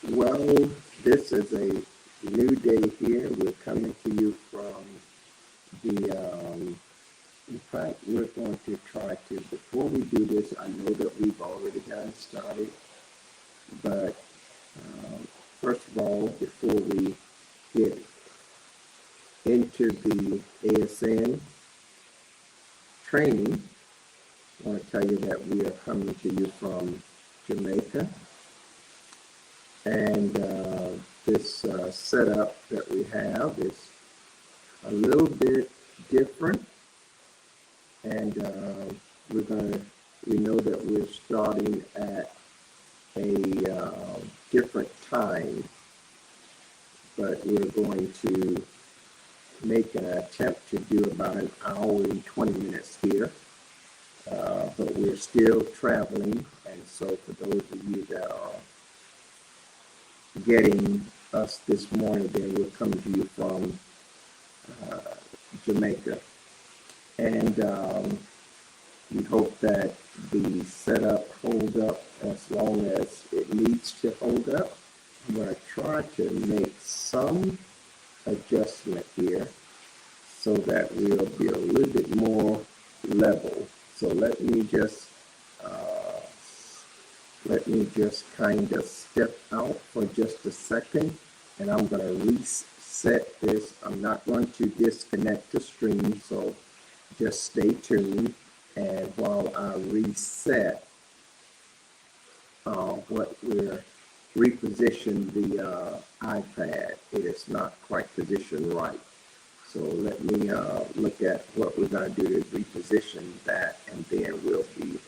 Well, this is a new day here. We're coming to you from in fact, we're going to try to, before we do this, I know that we've already gotten started, but first of all, before we get into the ASN training, I want to tell you that we are coming to you from Jamaica. And this setup that we have is a little bit different. And we know that we're starting at a different time, but we're going to make an attempt to do about an hour and 20 minutes here. But we're still traveling, and so for those of you that are getting us this morning, then we're coming to you from Jamaica. And we hope that the setup holds up as long as it needs to hold up. I'm going to try to make some adjustment here so that we'll be a little bit more level. So let me just kind of step out for just a second, and I'm going to reset this. I'm not going to disconnect the stream, so just stay tuned. And while I reset what we're reposition the iPad, it is not quite positioned right. So let me look at what we're going to do is reposition that, and then we'll be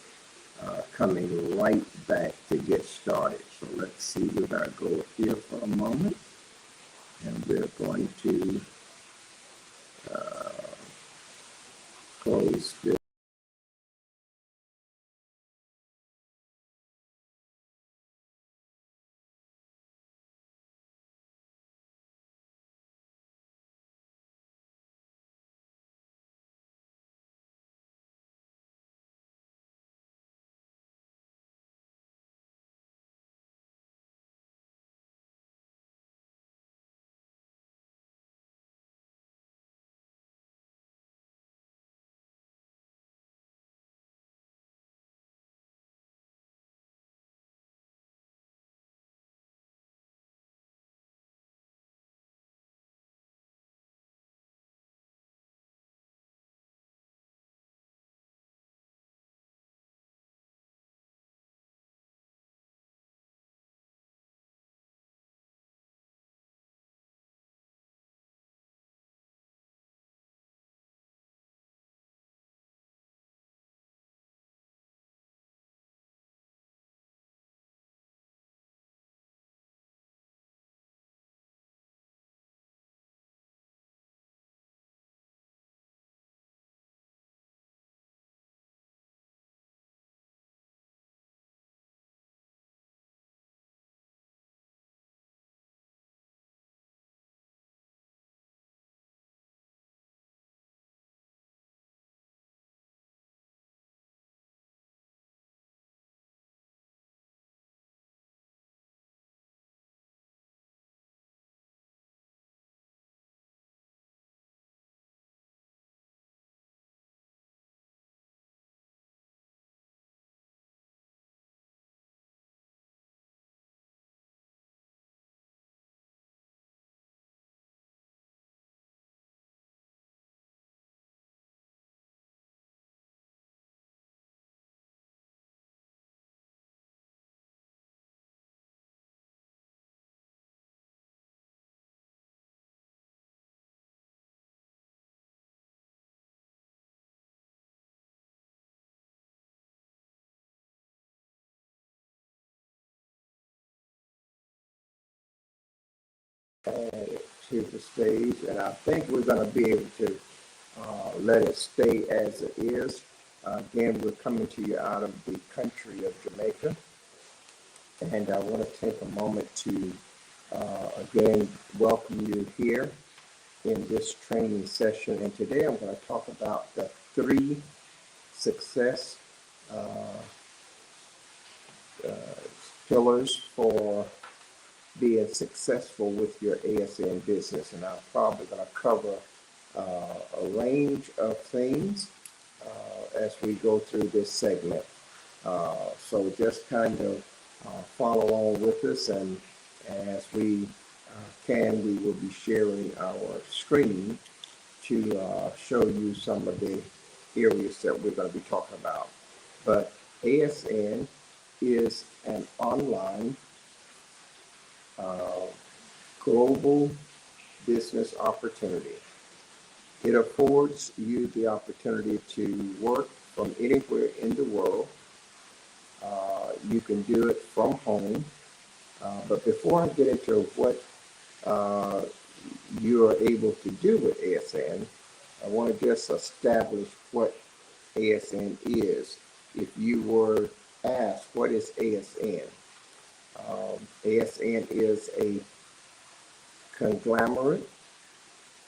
coming right back to get started. So let's see, we're going to go here for a moment, and we're going to close this. To the stage, and I think we're going to be able to let it stay as it is. Again, we're coming to you out of the country of Jamaica, and I want to take a moment to again welcome you here in this training session. And today I'm going to talk about the 3 success uh, uh, pillars for being successful with your ASN business. And I'm probably going to cover a range of things as we go through this segment. So just kind of follow along with us, and as we we will be sharing our screen to show you some of the areas that we're going to be talking about. But ASN is an online global business opportunity. It affords you the opportunity to work from anywhere in the world. You can do it from home. But before I get into what you are able to do with ASN, I want to just establish what ASN is. If you were asked, what is ASN? ASN is a conglomerate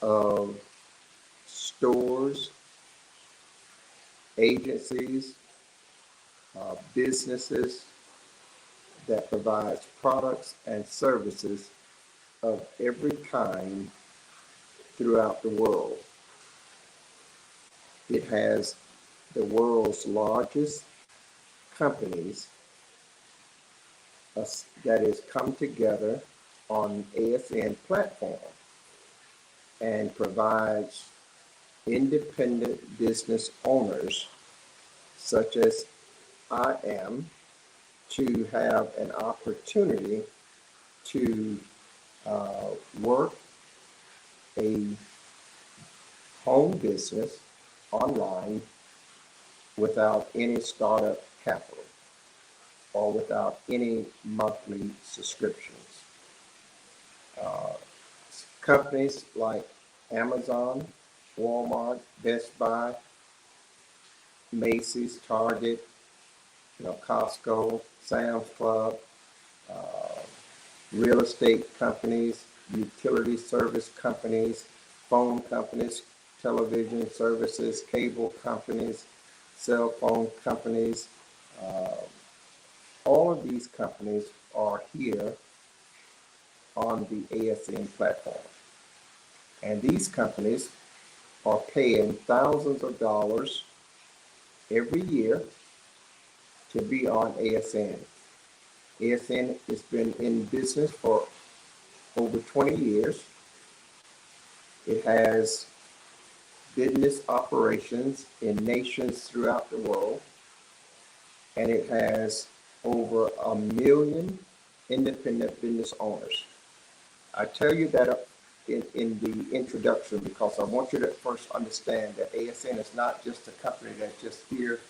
of stores, agencies, businesses that provides products and services of every kind throughout the world. It has the world's largest companies that has come together on ASN platform and provides independent business owners such as I am to have an opportunity to work a home business online without any startup capital or without any monthly subscriptions. Companies like Amazon, Walmart, Best Buy, Macy's, Target, Costco, Sam's Club, real estate companies, utility service companies, phone companies, television services, cable companies, cell phone companies. All of these companies are here on the ASN platform. And these companies are paying thousands of dollars every year to be on ASN. ASN has been in business for over 20 years. It has business operations in nations throughout the world, and it has over 1 million independent business owners. I tell you that in the introduction because I want you to first understand that ASN is not just a company that's just here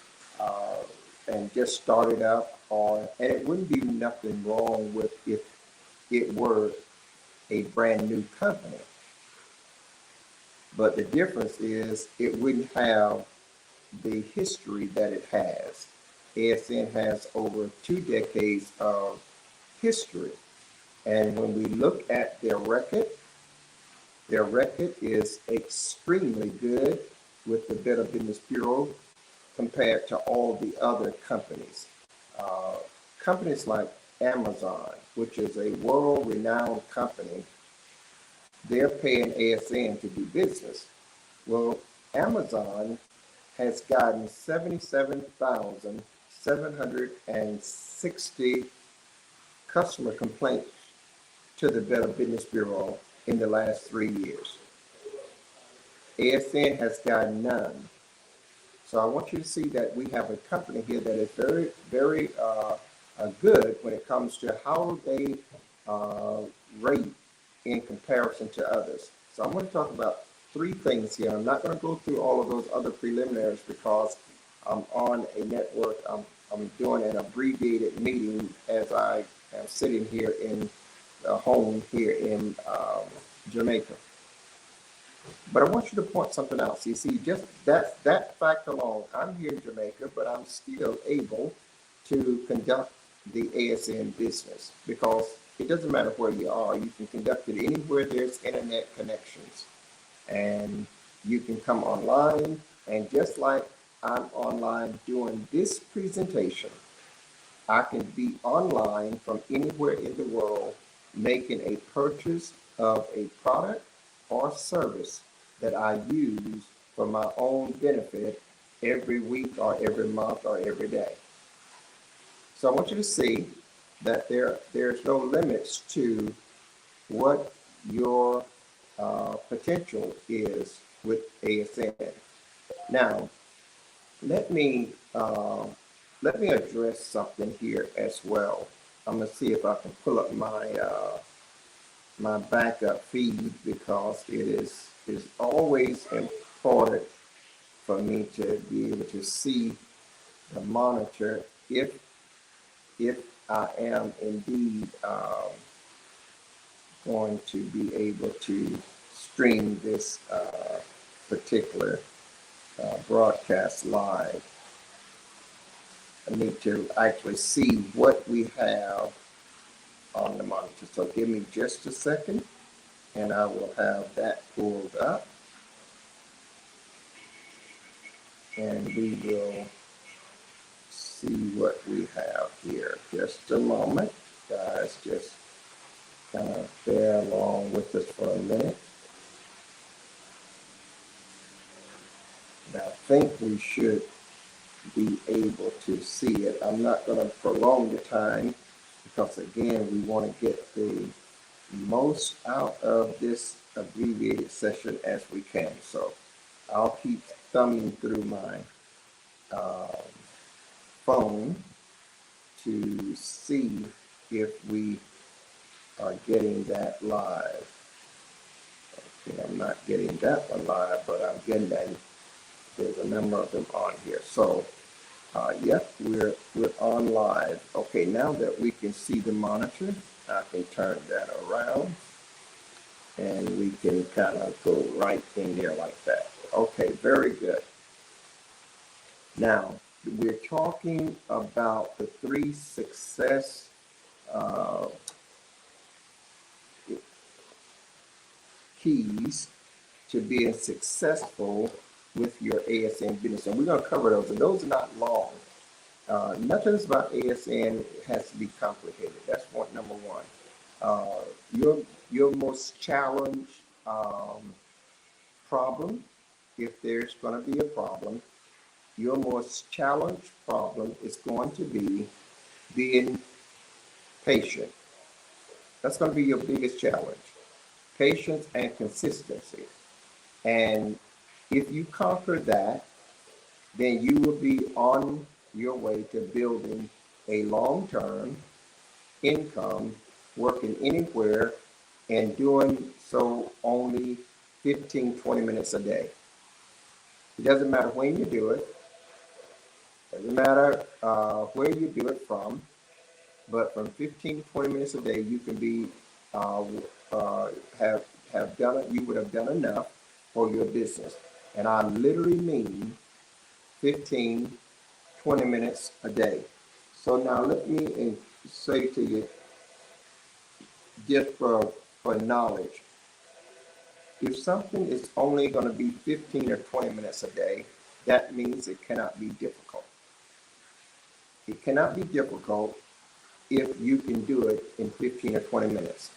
and just started up, and it wouldn't be nothing wrong with if it were a brand new company. But the difference is it wouldn't have the history that it has. ASN has over 2 decades of history. And when we look at their record is extremely good with the Better Business Bureau compared to all the other companies. Companies like Amazon, which is a world-renowned company, they're paying ASN to do business. Well, Amazon has gotten 77,760 customer complaints to the Better Business Bureau in the last 3 years. ASN has gotten none. So I want you to see that we have a company here that is very, very good when it comes to how they rate in comparison to others. So I'm going to talk about 3 things here. I'm not going to go through all of those other preliminaries because I'm on a network. I'm doing an abbreviated meeting as I am sitting here in a home here in Jamaica. But I want you to point something out. So you see, just that fact alone, I'm here in Jamaica, but I'm still able to conduct the ASN business because it doesn't matter where you are. You can conduct it anywhere there's internet connections. And you can come online, and just like I'm online doing this presentation, I can be online from anywhere in the world making a purchase of a product or service that I use for my own benefit every week or every month or every day. So I want you to see that there's no limits to what your potential is with ASN. Now, let me uh, let me address something here as well. I'm gonna see if I can pull up my backup feed, because it is always important for me to be able to see the monitor if I am indeed going to be able to stream this particular broadcast live. I need to actually see what we have on the monitor. So give me just a second and I will have that pulled up and we will see what we have here. Just a moment, guys, just kind of bear along with us for a minute. And I think we should be able to see it. I'm not going to prolong the time because, again, we want to get the most out of this abbreviated session as we can. So I'll keep thumbing through my phone to see if we are getting that live. Okay, I'm not getting that one live, but I'm getting that. There's a number of them on here. So yep, we're on live. Okay, now that we can see the monitor, I can turn that around and we can kind of go right in there like that. Okay, very good. Now, we're talking about the 3 success keys to being successful with your ASN business. And we're going to cover those. And those are not long. Nothing about ASN has to be complicated. That's point number one. Your most challenged problem, if there's going to be a problem, your most challenged problem is going to be being patient. That's going to be your biggest challenge. Patience and consistency. And if you conquer that, then you will be on your way to building a long-term income, working anywhere and doing so only 15, 20 minutes a day. It doesn't matter when you do it. Doesn't matter where you do it from, but from 15 to 20 minutes a day, you can be have done it. You would have done enough for your business, and I literally mean 15, 20 minutes a day. So now let me say to you, just for knowledge, if something is only going to be 15 or 20 minutes a day, that means it cannot be difficult. It cannot be difficult if you can do it in 15 or 20 minutes.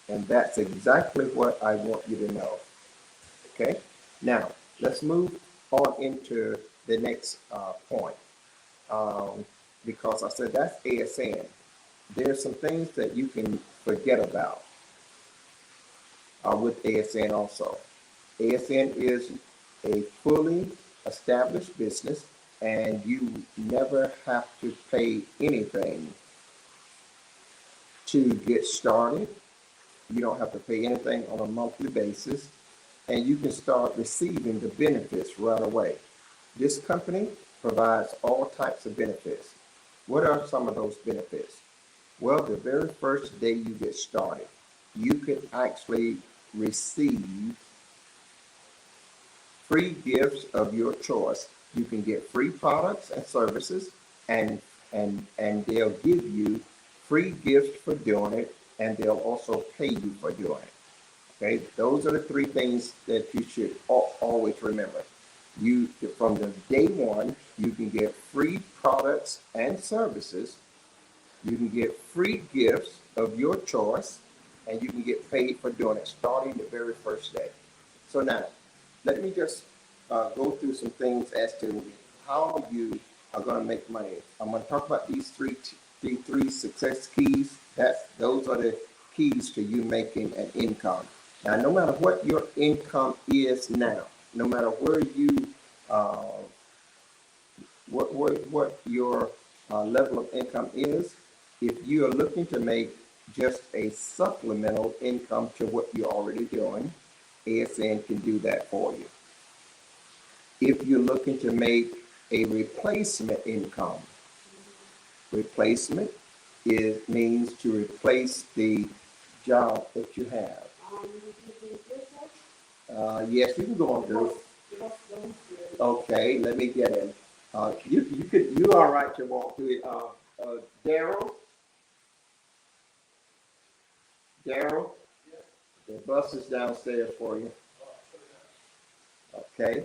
And that's exactly what I want you to know. Okay? Now, let's move on into the next point. Because I said that's ASN. There's some things that you can forget about with ASN also. ASN is a fully established business, and you never have to pay anything to get started. You don't have to pay anything on a monthly basis, and you can start receiving the benefits right away. This company provides all types of benefits. What are some of those benefits? Well, the very first day you get started, you can actually receive free gifts of your choice. You can get free products and services, and they'll give you free gifts for doing it, and they'll also pay you for doing it. Okay, those are the 3 things that you should always remember. From the day one, you can get free products and services, You can get free gifts of your choice, and you can get paid for doing it starting the very first day. So now, let me just go through some things as to how you are going to make money. I'm going to talk about these three success keys. Those are the keys to you making an income. Now, no matter what your income is now, no matter where you uh, what your level of income is, if you are looking to make just a supplemental income to what you're already doing, ASN can do that for you. If you're looking to make a replacement income, replacement means to replace the job that you have. Yes, you can go on through. Okay, let me get in. You are right to walk through it. Daryl, Daryl, the bus is downstairs for you. Okay.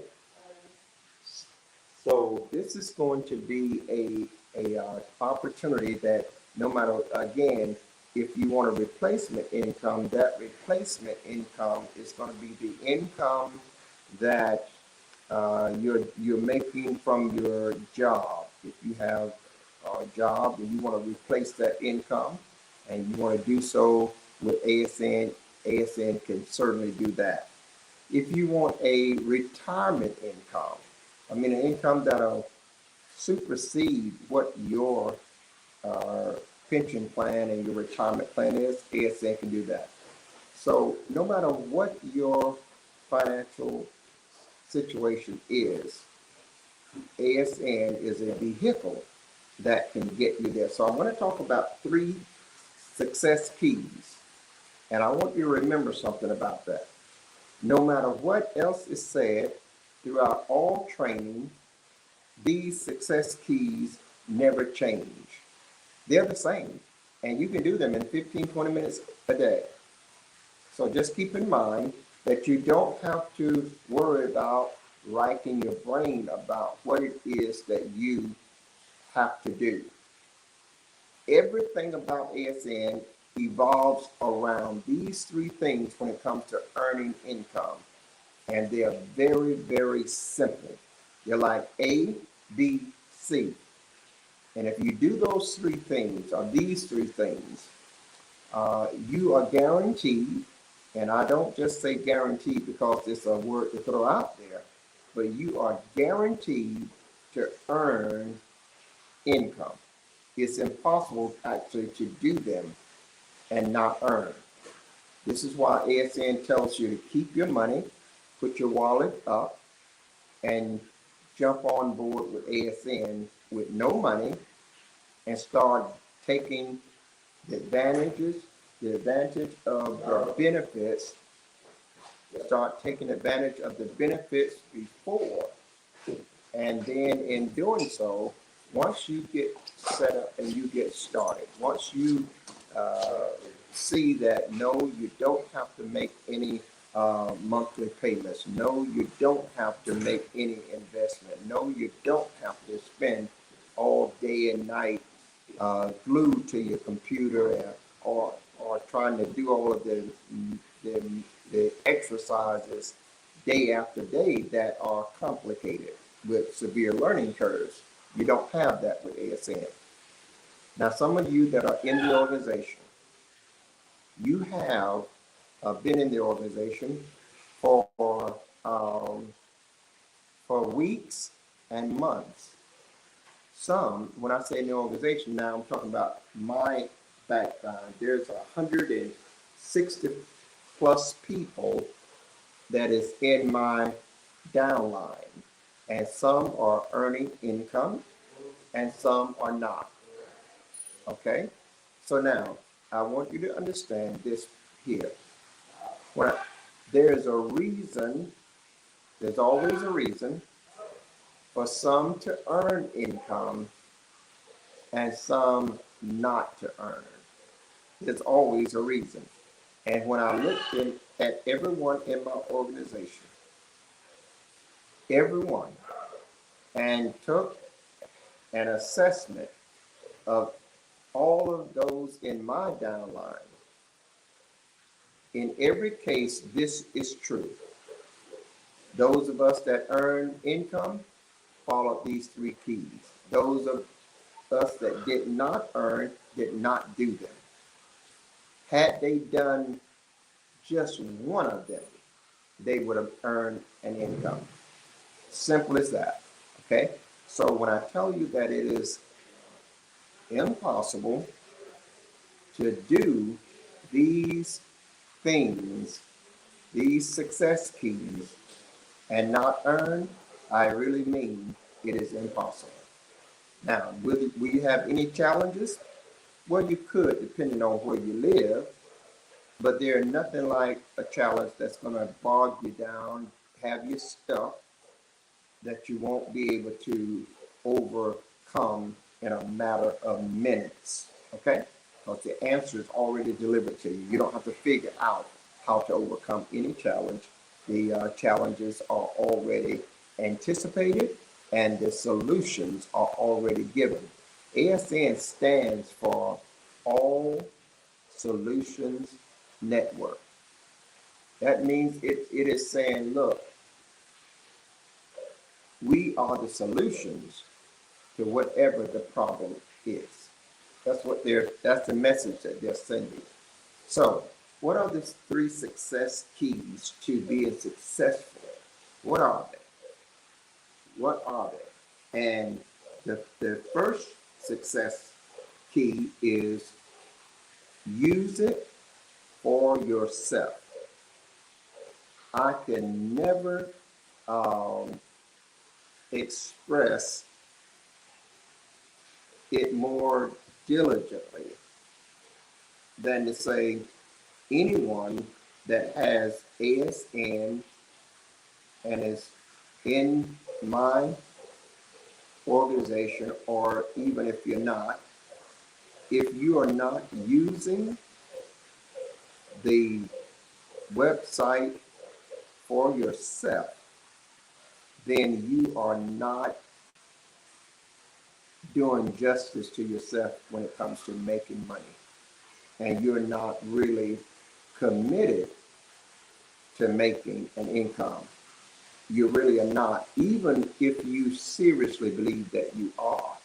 So this is going to be a opportunity that no matter, again, if you want a replacement income, that replacement income is going to be the income that you're making from your job. If you have a job and you want to replace that income and you want to do so with ASN, ASN can certainly do that. If you want a retirement income, I mean an income that'll supersede what your pension plan and your retirement plan is, ASN can do that. So no matter what your financial situation is, ASN is a vehicle that can get you there. So I'm going to talk about 3 success keys, and I want you to remember something about that. No matter what else is said throughout all training, these success keys never change. They're the same, and you can do them in 15, 20 minutes a day. So just keep in mind that you don't have to worry about racking your brain about what it is that you have to do. Everything about ASN evolves around these 3 things when it comes to earning income. And they are very, very simple. They're like A, B, C. And if you do those 3 things, or these 3 things, you are guaranteed, and I don't just say guaranteed because it's a word to throw out there, but you are guaranteed to earn income. It's impossible actually to do them and not earn. This is why ASN tells you to keep your money, put your wallet up, and jump on board with ASN with no money and start taking the advantage of the benefits, start taking advantage of the benefits before, and then in doing so, once you get set up and you get started, once you see that no, you don't have to make any monthly payments, no, you don't have to make any investment, no, you don't have to spend all day and night glued to your computer or trying to do all of the exercises day after day that are complicated with severe learning curves. You don't have that with ASN. Now, some of you that are in the organization, you have been in the organization for weeks and months. Some, when I say in the organization now, I'm talking about my background. There's 160 plus people that is in my downline, and some are earning income and some are not. Okay? So now, I want you to understand this here. When there's a reason, there's always a reason for some to earn income and some not to earn. There's always a reason. And when I looked at everyone in my organization, everyone, and took an assessment of all of those in my downline, in every case, this is true. Those of us that earn income followed these three keys. Those of us that did not earn did not do them. Had they done just one of them, they would have earned an income. Simple as that. Okay? So when I tell you that it is impossible to do these things, these success keys, and not earn, I really mean it is impossible. Now, will you have any challenges? Well, you could, depending on where you live, but there's nothing like a challenge that's going to bog you down, have you stuck, that you won't be able to overcome in a matter of minutes, okay? Because the answer is already delivered to you. You don't have to figure out how to overcome any challenge. The challenges are already anticipated and the solutions are already given. ASN stands for All Solutions Network. That means it is saying, look, we are the solutions to whatever the problem is. That's the message that they're sending. So, what are the three success keys to being successful? What are they? What are they? And the first success key is use it for yourself. I can never express it more diligently than to say anyone that has ASN and is in my organization, or even if you're not, if you are not using the website for yourself, then you are not doing justice to yourself when it comes to making money. And you're not really committed to making an income. You really are not, even if you seriously believe that you are.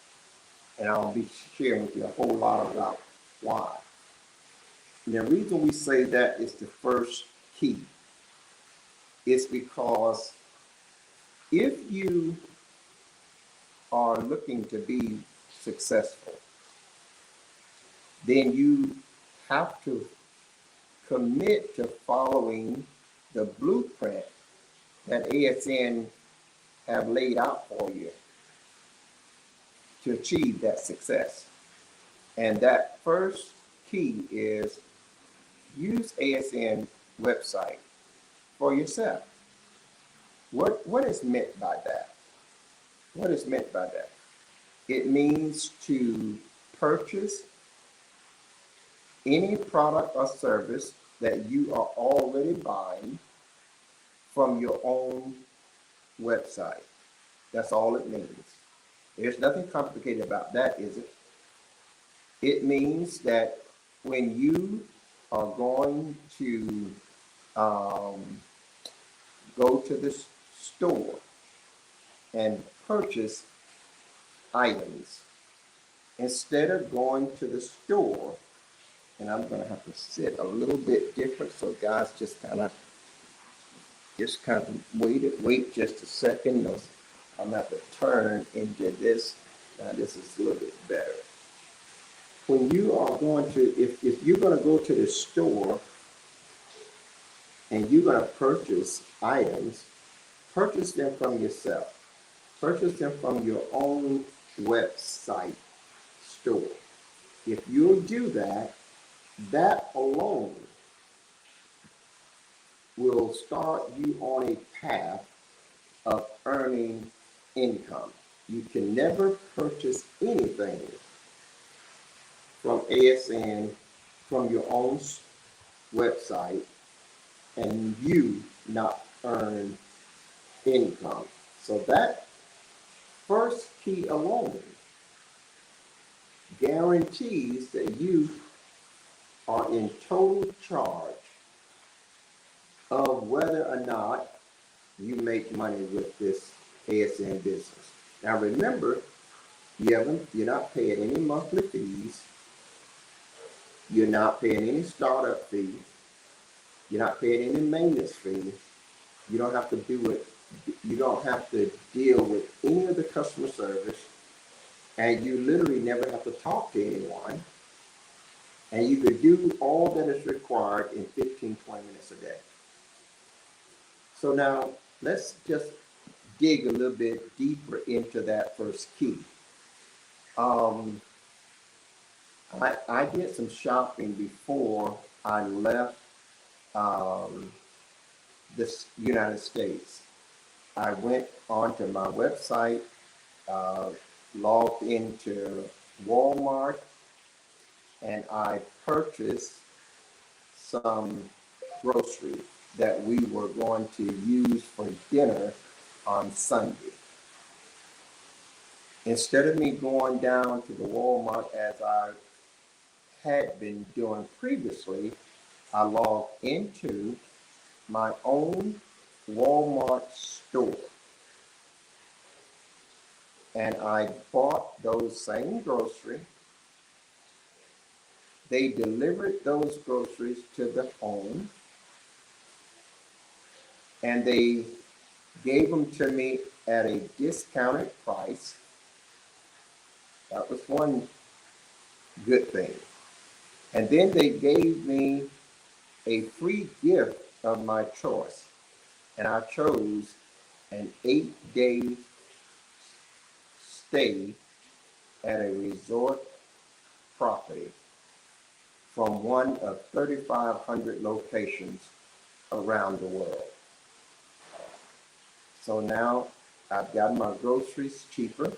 And I'll be sharing with you a whole lot about why. And the reason we say that is the first key is because if you are looking to be successful, then you have to commit to following the blueprint that ASN have laid out for you to achieve that success. And that first key is use ASN website for yourself. What is meant by that? What is meant by that? It means to purchase any product or service that you are already buying from your own website. That's all it means. There's nothing complicated about that, is it? It means that when you are going to go to the store and purchase items, instead of going to the store, and I'm going to have to sit a little bit different, so guys just kind of wait just a second. I'm going to have to turn into this. Now this is a little bit better. When you are going to, if you're going to go to the store and you're going to purchase items, purchase them from yourself. Purchase them from your own website store. If you'll do that, that alone will start you on a path of earning income. You can never purchase anything from ASN from your own website and you not earn income. So that first key alone guarantees that you are in total charge of whether or not you make money with this ASN business. Now remember, you're not paying any monthly fees. You're not paying any startup fees. You're not paying any maintenance fees. You don't have to do it. You don't have to deal with any of the customer service. And you literally never have to talk to anyone. And you could do all that is required in 15, 20 minutes a day. So now let's just dig a little bit deeper into that first key. I did some shopping before I left the United States. I went onto my website, logged into Walmart, and I purchased some groceries that we were going to use for dinner on Sunday. Instead of me going down to the Walmart as I had been doing previously, I logged into my own Walmart store and I bought those same groceries. They delivered those groceries to the home and they gave them to me at a discounted price. That was one good thing. And then they gave me a free gift of my choice. And I chose an 8-day stay at a resort property from one of 3,500 locations around the world. So now I've gotten my groceries cheaper.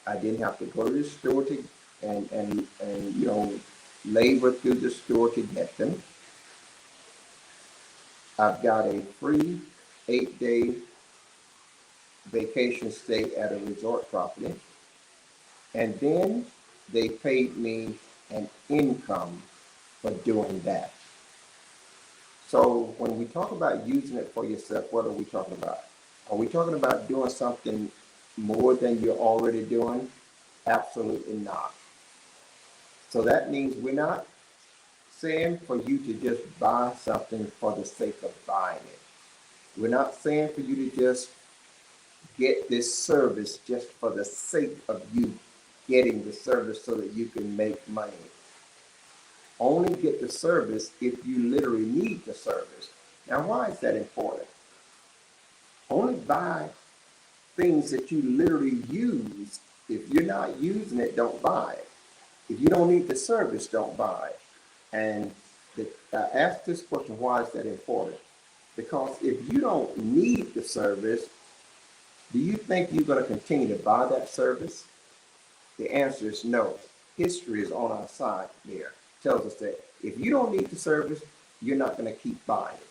I didn't have to go to the store to and labor through the store to get them. I've got a free 8-day vacation stay at a resort property. And then they paid me an income for doing that. So when we talk about using it for yourself, what are we talking about? Are we talking about doing something more than you're already doing? Absolutely not. So that means we're not saying for you to just buy something for the sake of buying it. We're not saying for you to just get this service just for the sake of you getting the service so that you can make money. Only get the service if you literally need the service. Now, why is that important? Only buy things that you literally use. If you're not using it, don't buy it. If you don't need the service, don't buy it. And I ask this question, why is that important? Because if you don't need the service, do you think you're going to continue to buy that service? The answer is no. History is on our side there. It tells us that if you don't need the service, you're not going to keep buying it.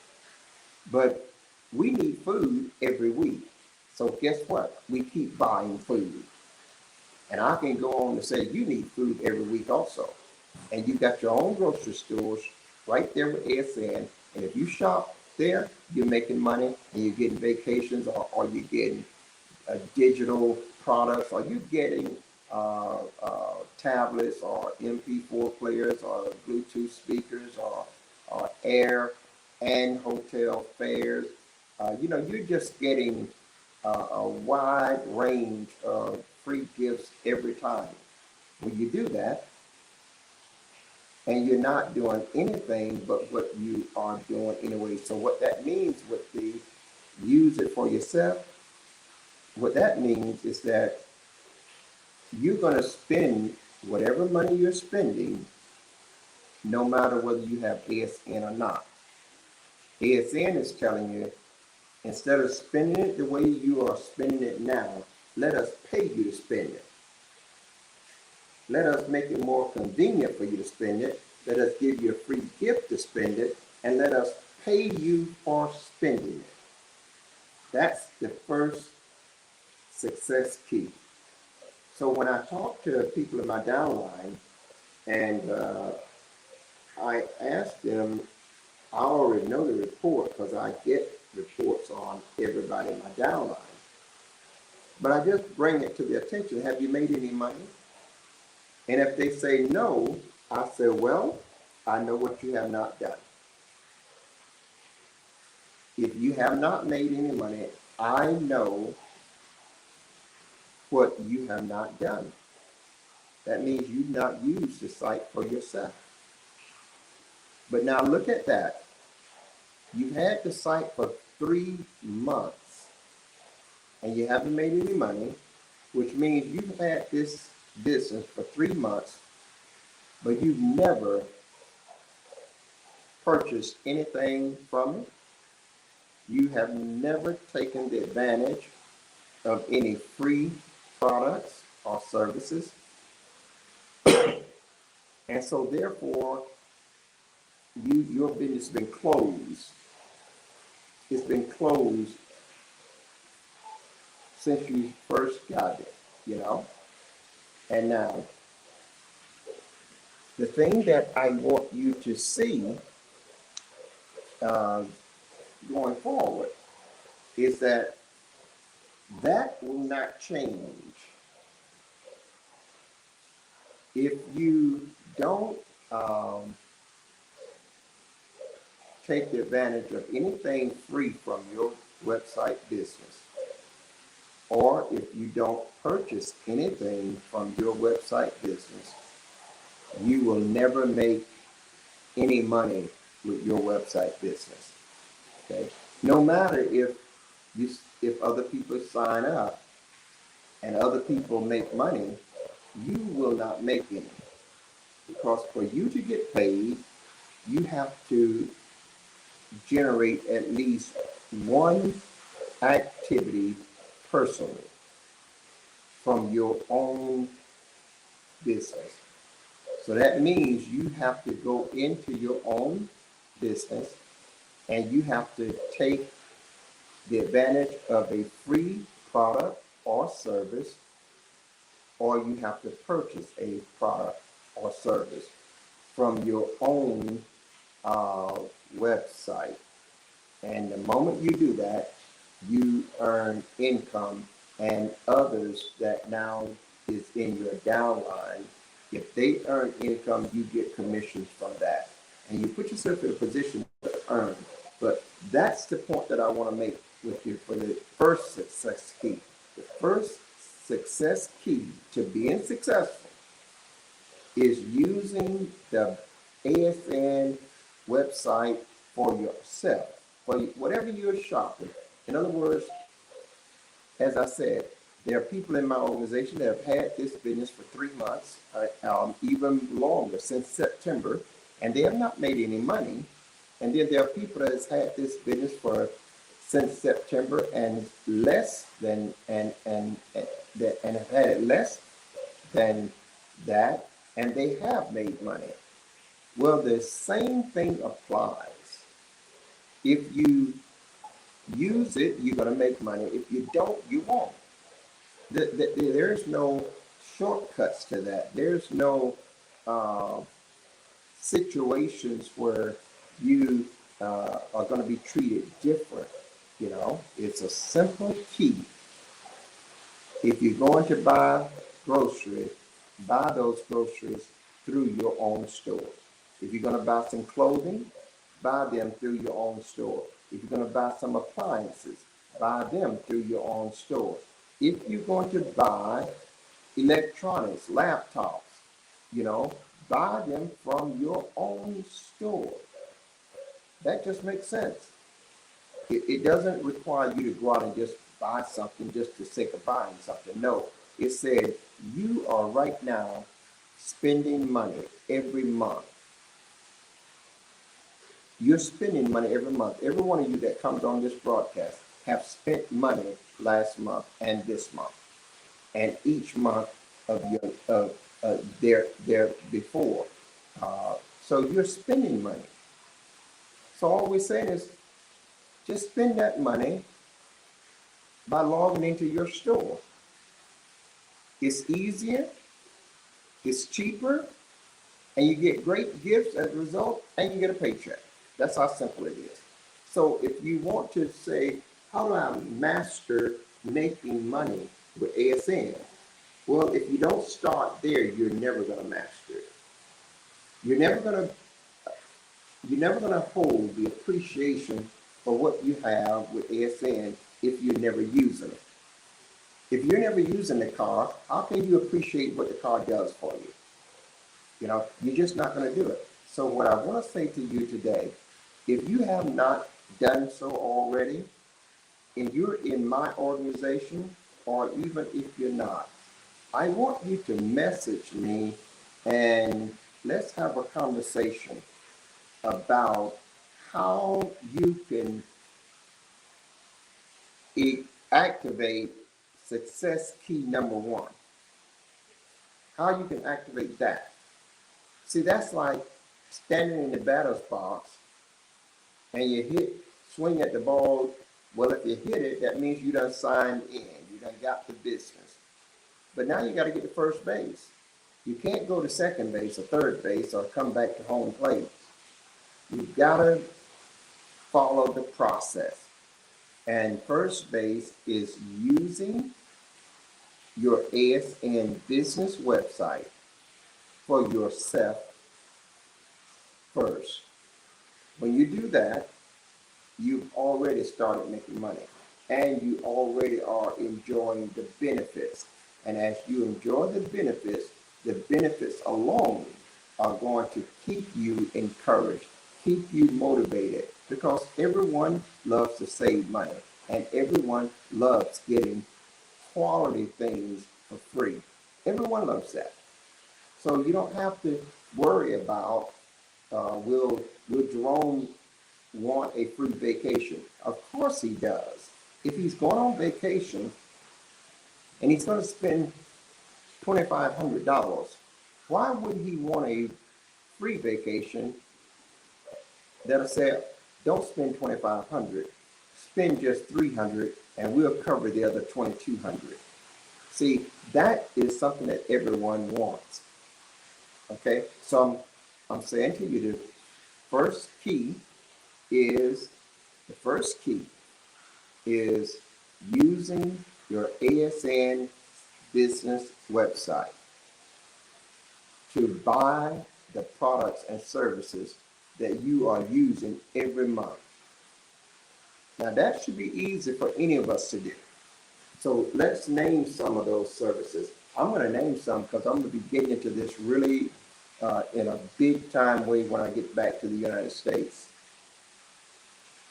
But we need food every week. So guess what? We keep buying food. And I can go on to say you need food every week also. And you got your own grocery stores right there with ASN. And if you shop there, you're making money and you're getting vacations or you're getting digital products, or you're getting tablets or MP4 players or Bluetooth speakers or air and hotel fares. You're just getting a wide range of free gifts every time. When you do that, and you're not doing anything but what you are doing anyway. So what that means with the use it for yourself, what that means is that you're going to spend whatever money you're spending, no matter whether you have ASN or not. ASN is telling you, instead of spending it the way you are spending it now, let us pay you to spend it. Let us make it more convenient for you to spend it. Let us give you a free gift to spend it, and let us pay you for spending it. That's the first success key. So when I talk to people in my downline and I ask them, I already know the report because I get reports on everybody in my downline. But I just bring it to their attention. Have you made any money? And if they say no, I say, well, I know what you have not done. If you have not made any money, I know what you have not done. That means you've not used the site for yourself. But now look at that. You've had the site for 3 months and you haven't made any money, which means you've had this business for 3 months, but you've never purchased anything from it. You have never taken the advantage of any free products or services. And so therefore, your business has been closed. It's been closed since you first got it, you know? And now, the thing that I want you to see going forward is that will not change if you don't take the advantage of anything free from your website business, or if you don't purchase anything from your website business. You will never make any money with your website business. Okay, no matter if other people sign up and other people make money, you will not make any, because for you to get paid, you have to generate at least one activity personally from your own business. So that means you have to go into your own business and you have to take the advantage of a free product or service, or you have to purchase a product or service from your own website. And the moment you do that, you earn income, and others that now is in your downline, if they earn income, you get commissions from that. And you put yourself in a position to earn. But that's the point that I want to make with you for the first success key. The first success key to being successful is using the ASN website for yourself, for whatever you're shopping. In other words, as I said, there are people in my organization that have had this business for 3 months, even longer, since September, and they have not made any money. And then there are people that have had this business since September and less than and have had it less than that, and they have made money. Well, the same thing applies. If you use it, you're going to make money. If you don't, you won't. There's no shortcuts to that. There's no situations where you are going to be treated different. You know, it's a simple key. If you're going to buy groceries, buy those groceries through your own store. If you're going to buy some clothing, buy them through your own store. If you're going to buy some appliances, buy them through your own store. If you're going to buy electronics, laptops, buy them from your own store. That just makes sense. It doesn't require you to go out and just buy something just for the sake of buying something. No, it said you are right now spending money every month. You're spending money every month. Every one of you that comes on this broadcast have spent money last month and this month, and each month of their before. So you're spending money. So all we're saying is just spend that money by logging into your store. It's easier, it's cheaper, and you get great gifts as a result, and you get a paycheck. That's how simple it is. So if you want to say, how do I master making money with ASN? Well, if you don't start there, you're never going to master it. You're never going to hold the appreciation for what you have with ASN if you're never using it. If you're never using the car, how can you appreciate what the car does for you? You're just not going to do it. So what I want to say to you today, if you have not done so already, and you're in my organization, or even if you're not, I want you to message me and let's have a conversation about how you can activate success key number one. How you can activate that. See, that's like standing in the batter's box and you swing at the ball. Well, if you hit it, that means you done signed in. You done got the business. But now you got to get to first base. You can't go to second base or third base or come back to home plate. You've got to follow the process. And first base is using your ASN business website for yourself first. When you do that, you've already started making money and you already are enjoying the benefits. And as you enjoy the benefits alone are going to keep you encouraged, keep you motivated, because everyone loves to save money and everyone loves getting quality things for free. Everyone loves that. So you don't have to worry about will Jerome want a free vacation? Of course he does. If he's going on vacation and he's going to spend $2,500, why would he want a free vacation that'll say, don't spend $2,500, spend just $300 and we'll cover the other $2,200. See, that is something that everyone wants. Okay, so I'm saying to you, the first key is using your ASN business website to buy the products and services that you are using every month. Now that should be easy for any of us to do. So let's name some of those services. I'm going to name some because I'm going to be getting into this really in a big time way when I get back to the United States.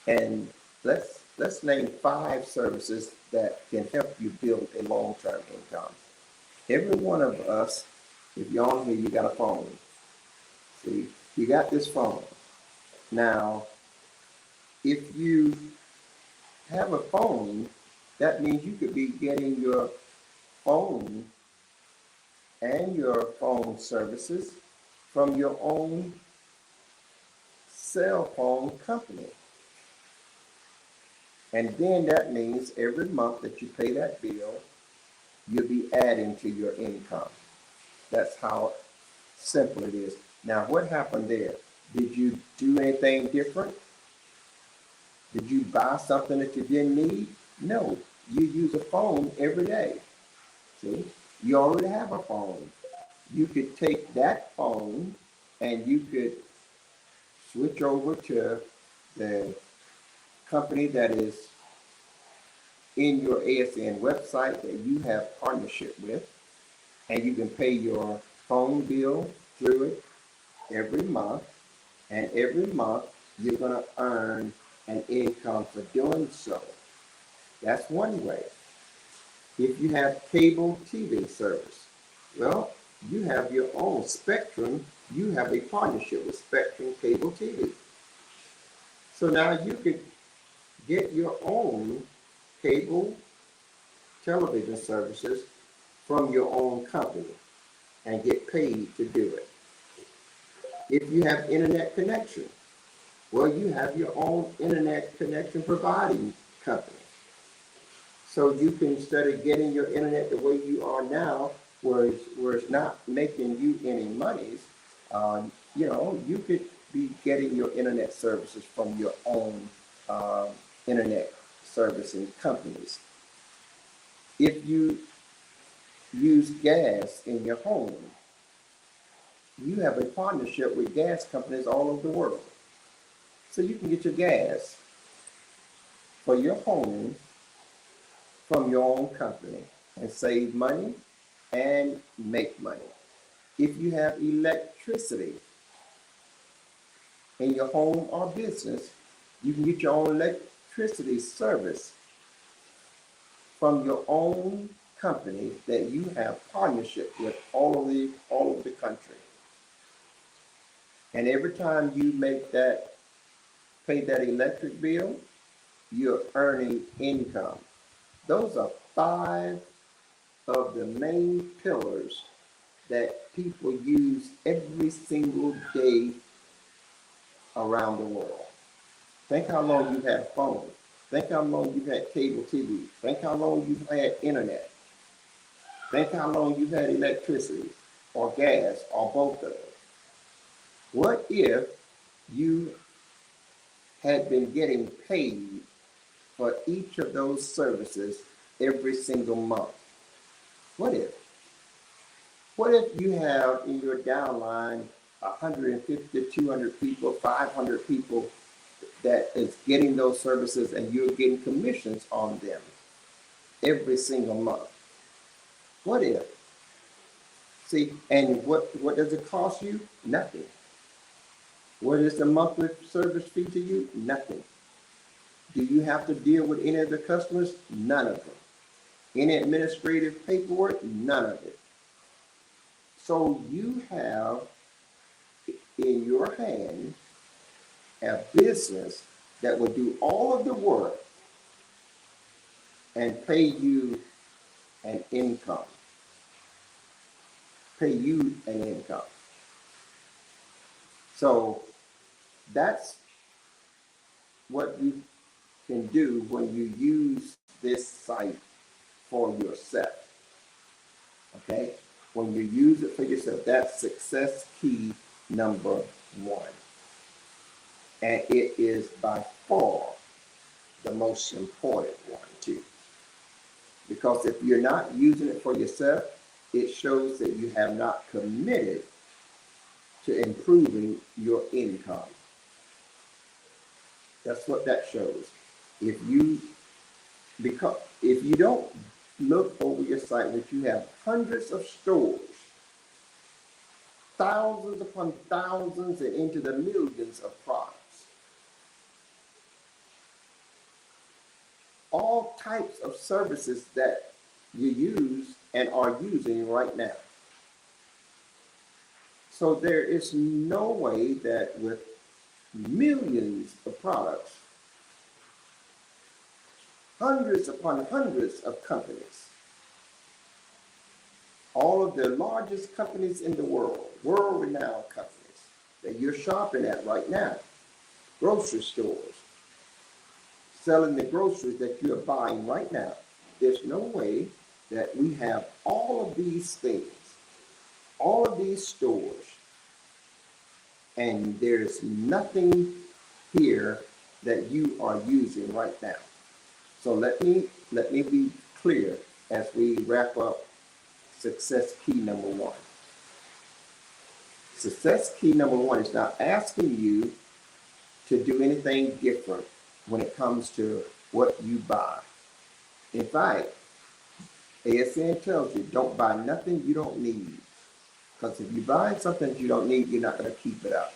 And let's name 5 services that can help you build a long-term income. Every one of us, if you're on here, you got a phone. See, you got this phone. Now, if you have a phone, that means you could be getting your phone and your phone services from your own cell phone company. And then that means every month that you pay that bill, you'll be adding to your income. That's how simple it is. Now, what happened there? Did you do anything different? Did you buy something that you didn't need? No, you use a phone every day. See, you already have a phone. You could take that phone and you could switch over to the company that is in your ASN website that you have partnership with, and you can pay your phone bill through it every month, and every month you're going to earn an income for doing so. That's one way. If you have cable TV service, well, you have your own Spectrum. You have a partnership with Spectrum Cable TV. So now you could get your own cable television services from your own company and get paid to do it. If you have internet connection, well, you have your own internet connection providing company. So you can, instead of getting your internet the way you are now, where it's not making you any monies, you could be getting your internet services from your own uh, internet servicing companies. If you use gas in your home, you have a partnership with gas companies all over the world. So you can get your gas for your home from your own company and save money and make money. If you have electricity in your home or business, you can get your own electricity service from your own company that you have partnership with all over the country. And every time you pay that electric bill, you're earning income. Those are 5 of the main pillars that people use every single day around the world. Think how long you've had a phone. Think how long you've had cable TV. Think how long you've had internet. Think how long you've had electricity or gas or both of them. What if you had been getting paid for each of those services every single month? What if? What if you have in your downline 150, 200 people, 500 people that is getting those services and you're getting commissions on them every single month? What if? See, and what does it cost you? Nothing. What is the monthly service fee to you? Nothing. Do you have to deal with any of the customers? None of them. Any administrative paperwork? None of it. So you have in your hand a business that will do all of the work and pay you an income. Pay you an income. So that's what you can do when you use this site for yourself. Okay? When you use it for yourself, that's success key number 1. And it is by far the most important one too. Because if you're not using it for yourself, it shows that you have not committed to improving your income. That's what that shows. If you don't look over your site, which you have hundreds of stores, thousands upon thousands and into the millions of products, all types of services that you use and are using right now. So there is no way that with millions of products, hundreds upon hundreds of companies, all of the largest companies in the world, world-renowned companies that you're shopping at right now, grocery stores, selling the groceries that you're buying right now, there's no way that we have all of these things, all of these stores, and there's nothing here that you are using right now. So let me be clear as we wrap up success key number 1. Success key number 1 is not asking you to do anything different when it comes to what you buy. In fact, ASN tells you don't buy nothing you don't need. Because if you buy something you don't need, you're not going to keep it up.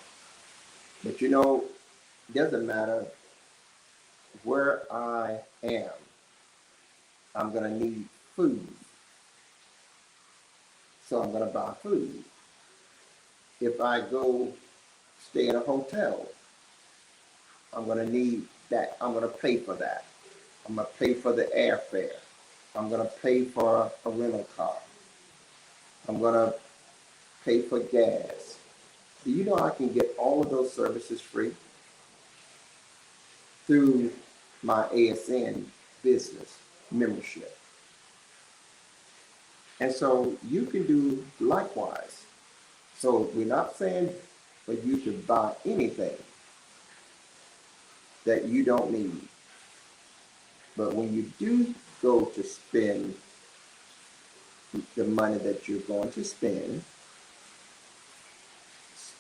But it doesn't matter where I am. I'm going to need food. So I'm going to buy food. If I go stay in a hotel, I'm going to need that. I'm going to pay for that. I'm going to pay for the airfare. I'm going to pay for a rental car. I'm going to pay for gas. Do you know I can get all of those services free through my ASN business? membership. And so you can do likewise. So we're not saying for you to buy anything that you don't need. But when you do go to spend the money that you're going to spend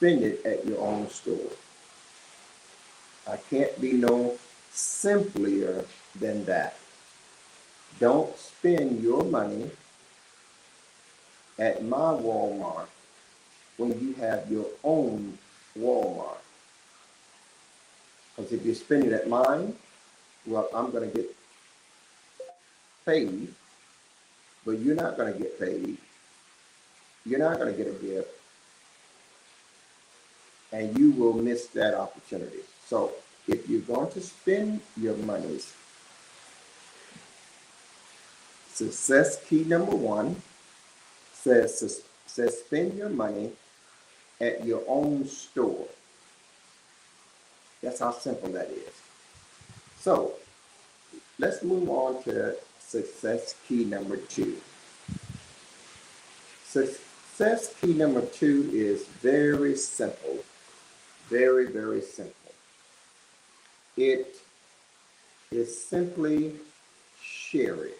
it at your own store. I can't be no simpler than that. Don't spend your money at my Walmart when you have your own Walmart. Because if you spend it at mine, well, I'm going to get paid, but you're not going to get paid. You're not going to get a gift, and you will miss that opportunity. So if you're going to spend your monies, success key number 1 says spend your money at your own store. That's how simple that is. So let's move on to success key number 2. Success key number 2 is very simple. Very, very simple. It is simply share it.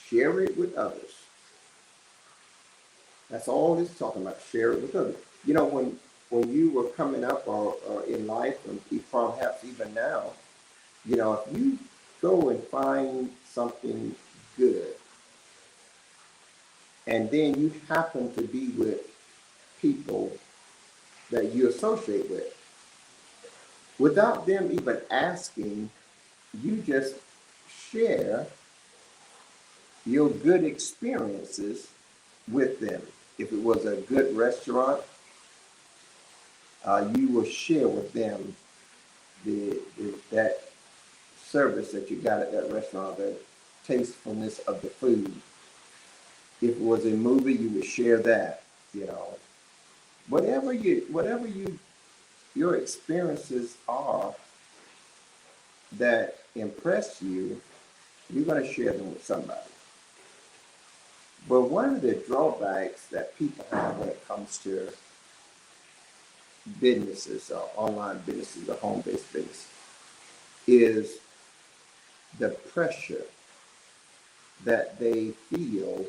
Share it with others. That's all it's talking about. Share it with others. You know, when you were coming up or in life, and perhaps even now, you know, if you go and find something good, and then you happen to be with people that you associate with, without them even asking, you just share your good experiences with them. If it was a good restaurant, you will share with them that service that you got at that restaurant, the tastefulness of the food. If it was a movie, you would share that. You know, whatever your experiences are that impress you, you're going to share them with somebody. But one of the drawbacks that people have when it comes to businesses or online businesses or home-based business is the pressure that they feel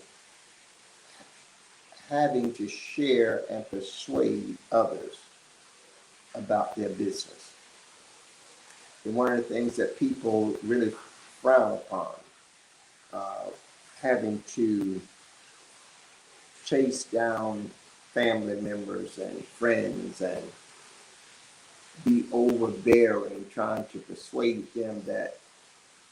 having to share and persuade others about their business. And one of the things that people really frown upon, having to chase down family members and friends and be overbearing, trying to persuade them that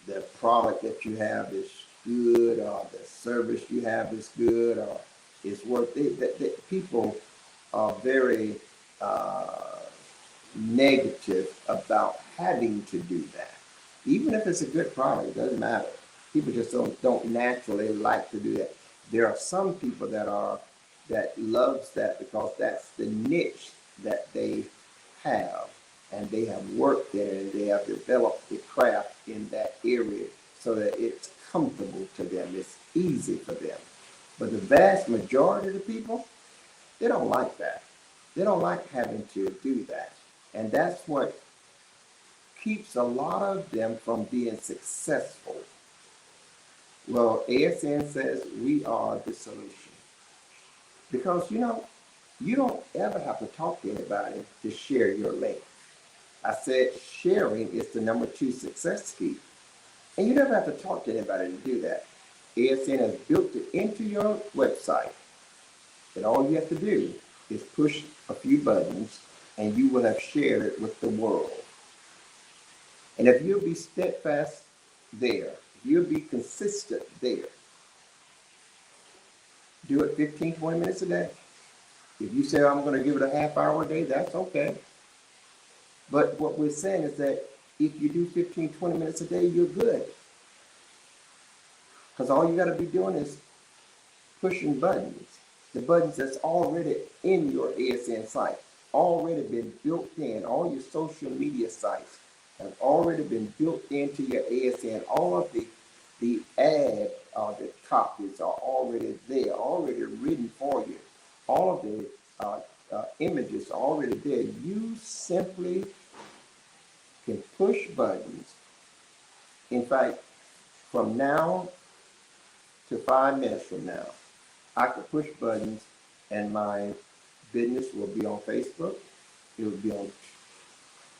the product that you have is good, or the service you have is good, or is worth it. That people are very negative about having to do that. Even if it's a good product, it doesn't matter. People just don't naturally like to do that. There are some people that loves that because that's the niche that they have, and they have worked there and they have developed the craft in that area so that it's comfortable to them, it's easy for them. But the vast majority of the people, they don't like that. They don't like having to do that. And that's what keeps a lot of them from being successful. Well, ASN says we are the solution. Because, you know, you don't ever have to talk to anybody to share your link. I said sharing is the number 2 success key. And you never have to talk to anybody to do that. ASN has built it into your website. And all you have to do is push a few buttons and you will have shared it with the world. And if you'll be steadfast there, if you'll be consistent there, do it 15, 20 minutes a day. If you say, I'm going to give it a half hour a day, that's okay. But what we're saying is that if you do 15, 20 minutes a day, you're good. Because all you got to be doing is pushing buttons. The buttons that's already in your ASN site, already been built in. All your social media sites have already been built into your ASN. All of the the ad or the copies are already there, already written for you. All of the images are already there. You simply can push buttons. In fact, from now to 5 minutes from now, I could push buttons and my business will be on Facebook. It will be on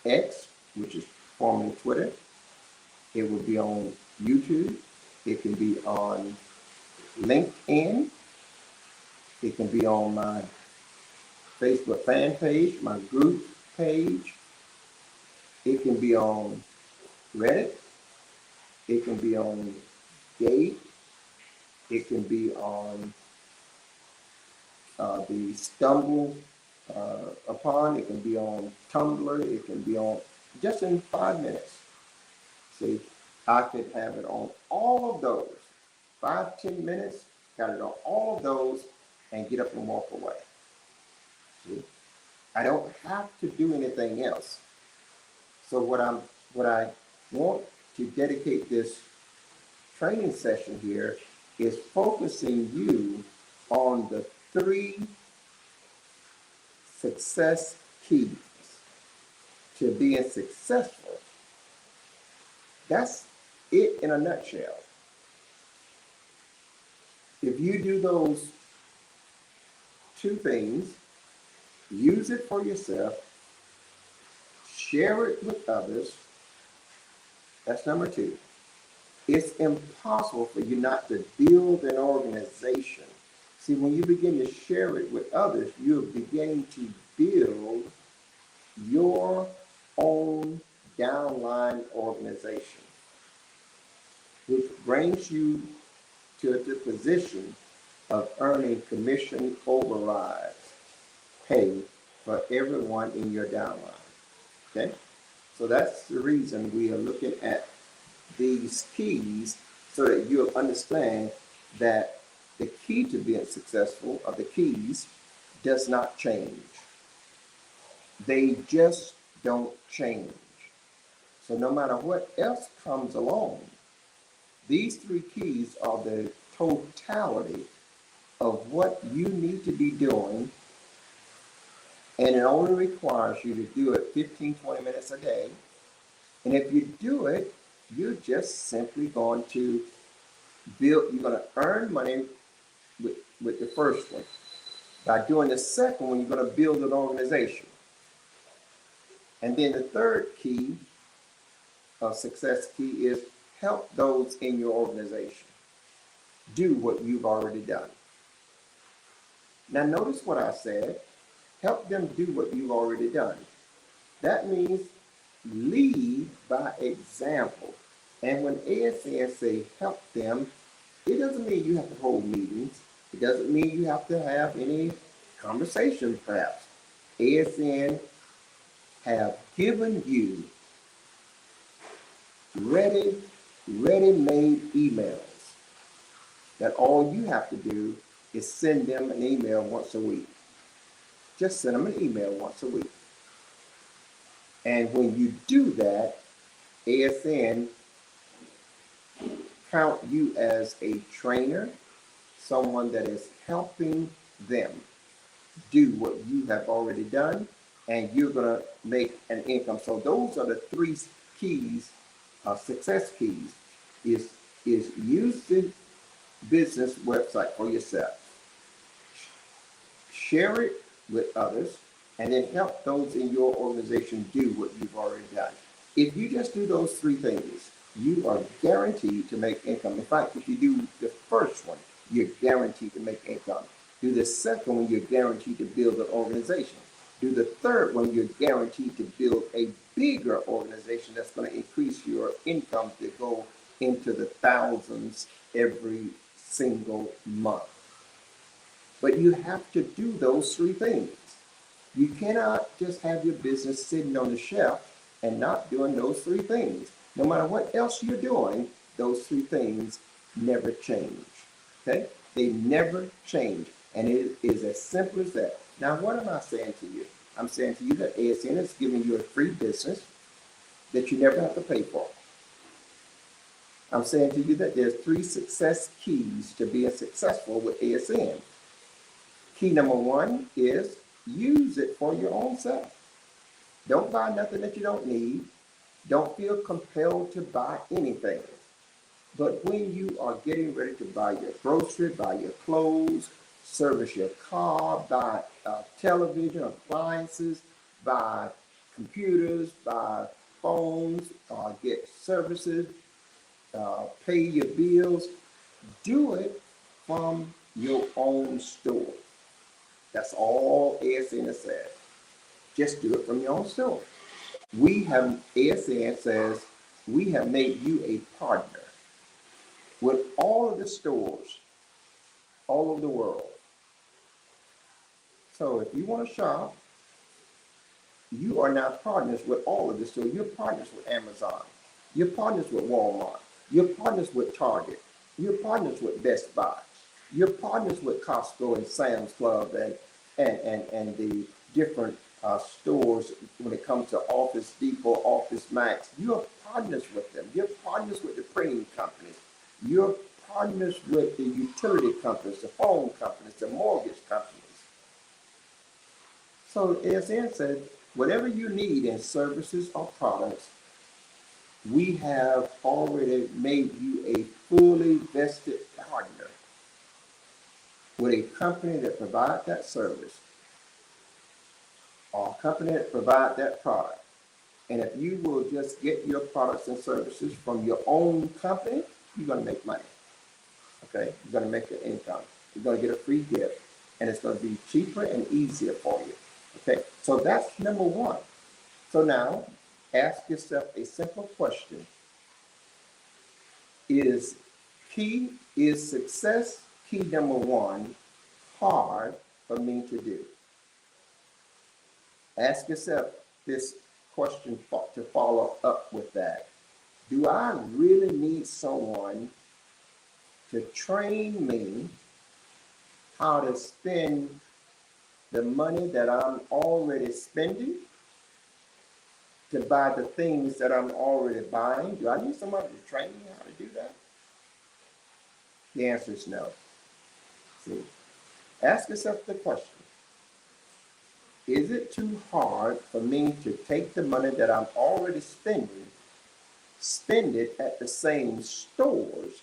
X, which is formerly Twitter. It will be on YouTube. It can be on LinkedIn. It can be on my Facebook fan page, my group page. It can be on Reddit. It can be on Gate. It can be on the Stumble upon. It can be on Tumblr. It can be on just in 5 minutes. See, I could have it on all of those. 5-10 minutes, got it on all of those, and get up and walk away. See, I don't have to do anything else. So what I want to dedicate this training session here is focusing you on the 3 success keys to being successful. That's it in a nutshell. If you do those 2 things, use it for yourself, share it with others, that's number 2. It's impossible for you not to build an organization. See, when you begin to share it with others, you're beginning to build your own downline organization, which brings you to the position of earning commission overrides pay for everyone in your downline. Okay? So that's the reason we are looking at these keys so that you'll understand that the key to being successful, or the keys, does not change. They just don't change. So no matter what else comes along, these 3 keys are the totality of what you need to be doing, and it only requires you to do it 15-20 minutes a day. And if you do it, you're just simply going to build, you're going to earn money with the first one. By doing the second one, you're going to build an organization. And then the third key, success key, is help those in your organization do what you've already done. Now notice what I said, help them do what you've already done. That means lead by example. And when ASN say help them, it doesn't mean you have to hold meetings. It doesn't mean you have to have any conversations perhaps. ASN have given you ready-made emails that all you have to do is send them an email once a week. Just send them an email once a week. And when you do that, ASN count you as a trainer, someone that is helping them do what you have already done, and you're going to make an income. So those are the 3 keys, success keys, is use the business website for yourself, share it with others, and then help those in your organization do what you've already done. If you just do those 3 things, you are guaranteed to make income. In fact, if you do the first one, you're guaranteed to make income. Do the second one, you're guaranteed to build an organization. Do the third one, you're guaranteed to build a bigger organization that's going to increase your income to go into the thousands every single month. But you have to do those 3 things. You cannot just have your business sitting on the shelf and not doing those 3 things. No matter what else you're doing, those 3 things never change. Okay? They never change. And it is as simple as that. Now, what am I saying to you? I'm saying to you that ASN is giving you a free business that you never have to pay for. I'm saying to you that there's 3 success keys to being successful with ASN. Key number 1 is use it for your own self. Don't buy nothing that you don't need. Don't feel compelled to buy anything. But when you are getting ready to buy your grocery, buy your clothes, service your car, buy television, appliances, buy computers, buy phones, get services, pay your bills, do it from your own store. That's all ASN says. Just do it from your own store. ASN says, we have made you a partner with all of the stores all over the world. So if you want to shop, you are now partners with all of this. So you're partners with Amazon. You're partners with Walmart. You're partners with Target. You're partners with Best Buy. You're partners with Costco and Sam's Club and the different stores when it comes to Office Depot, Office Max. You're partners with them. You're partners with the printing companies. You're partners with the utility companies, the phone companies, the mortgage companies. So ASN said, whatever you need in services or products, we have already made you a fully vested partner with a company that provides that service or a company that provides that product. And if you will just get your products and services from your own company, you're going to make money. Okay? You're going to make your income. You're going to get a free gift. And it's going to be cheaper and easier for you. Okay? So that's number 1. So now, ask yourself a simple question. Is success, key number 1, hard for me to do? Ask yourself this question to follow up with that. Do I really need someone to train me how to spend the money that I'm already spending to buy the things that I'm already buying? Do I need somebody to train me how to do that? The answer is no. See, ask yourself the question. Is it too hard for me to take the money that I'm already spending, spend it at the same stores,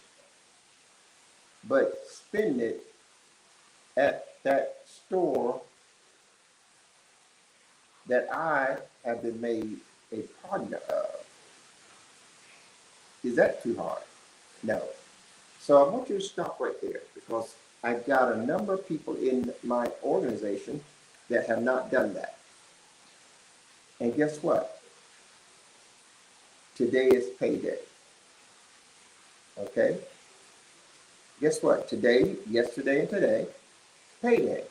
but spend it at that store that I have been made a partner of? Is that too hard? No. So I want you to stop right there, because I've got a number of people in my organization that have not done that. And guess what? Today is payday. Okay? Guess what? Today, yesterday, and today, payday.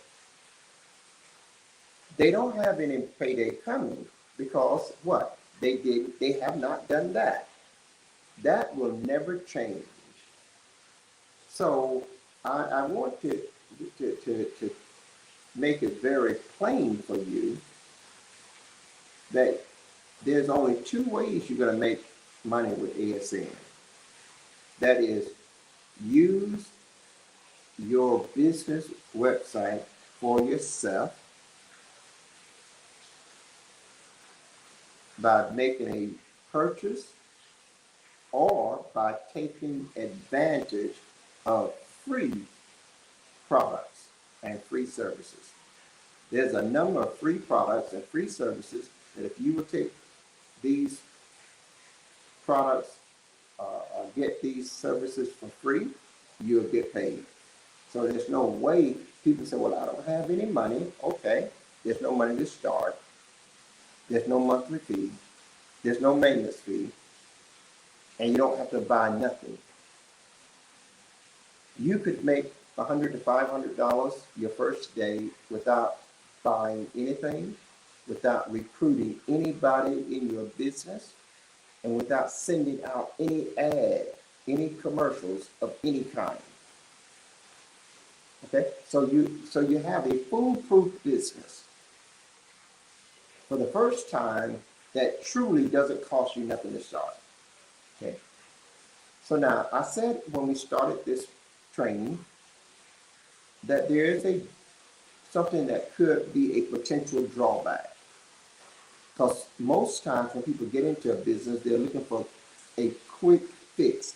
They don't have any payday coming because what? They have not done that. That will never change. So I want to make it very plain for you that there's only 2 ways you're going to make money with ASN. That is, use your business website for yourself by making a purchase or by taking advantage of free products and free services. There's a number of free products and free services that if you will take these products, get these services for free, you'll get paid. So there's no way people say, well, I don't have any money. Okay, there's no money to start. There's no monthly fee. There's no maintenance fee. And you don't have to buy nothing. You could make $100 to $500 your first day without buying anything, without recruiting anybody in your business, and without sending out any ad, any commercials of any kind. Okay, so you have a foolproof business for the first time that truly doesn't cost you nothing to start. Okay, So now, I said when we started this training that there is something that could be a potential drawback. Because most times when people get into a business, they're looking for a quick fix.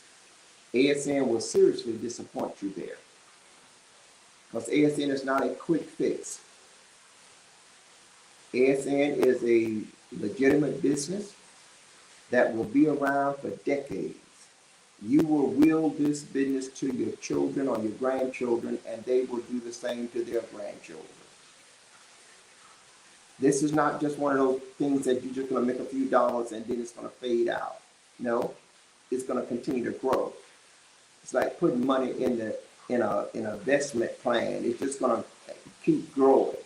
ASN will seriously disappoint you there. Because ASN is not a quick fix. ASN is a legitimate business that will be around for decades. You will will this business to your children or your grandchildren, and they will do the same to their grandchildren. This is not just one of those things that you're just going to make a few dollars and then it's going to fade out. No, it's going to continue to grow. It's like putting money in an investment plan. It's just going to keep growing.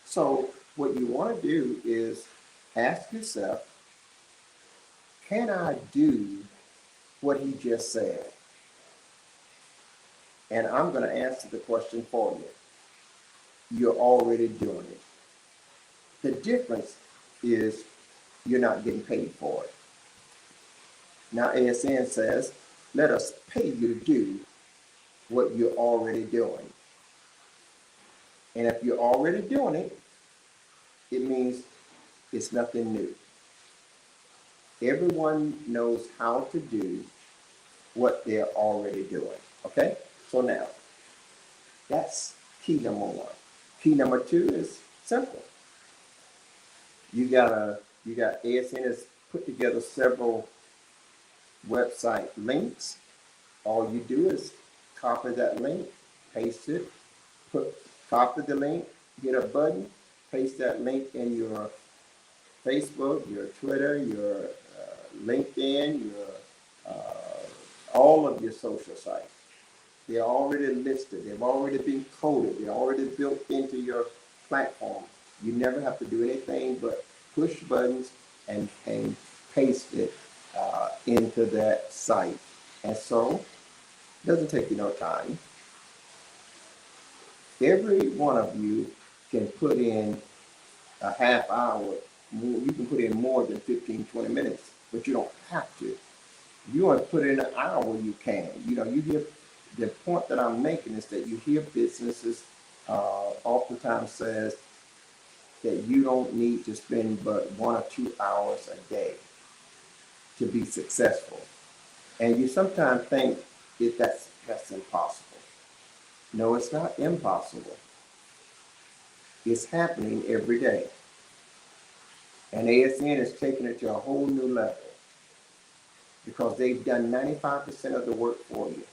So what you want to do is ask yourself, can I do what he just said? And I'm going to answer the question for you. You're already doing it. The difference is you're not getting paid for it. Now ASN says, let us pay you to do what you're already doing. And if you're already doing it, it means it's nothing new. Everyone knows how to do what they're already doing. Okay? So now, that's key number one. Key number two is simple. You got ASN has put together several website links. All you do is copy that link, paste it, copy the link, get a button, paste that link in your Facebook, your Twitter, your LinkedIn, your all of your social sites. They're already listed. They've already been coded. They're already built into your platform. You never have to do anything but push buttons and paste it into that site. And so, it doesn't take you no time. Every one of you can put in a half hour. You can put in more than 15, 20 minutes, but you don't have to. If you want to put in an hour, you can. You hear the point that I'm making is that you hear businesses oftentimes says that you don't need to spend but 1 or 2 hours a day to be successful. And you sometimes think that that's impossible. No, it's not impossible. It's happening every day. And ASN is taking it to a whole new level because they've done 95% of the work for you.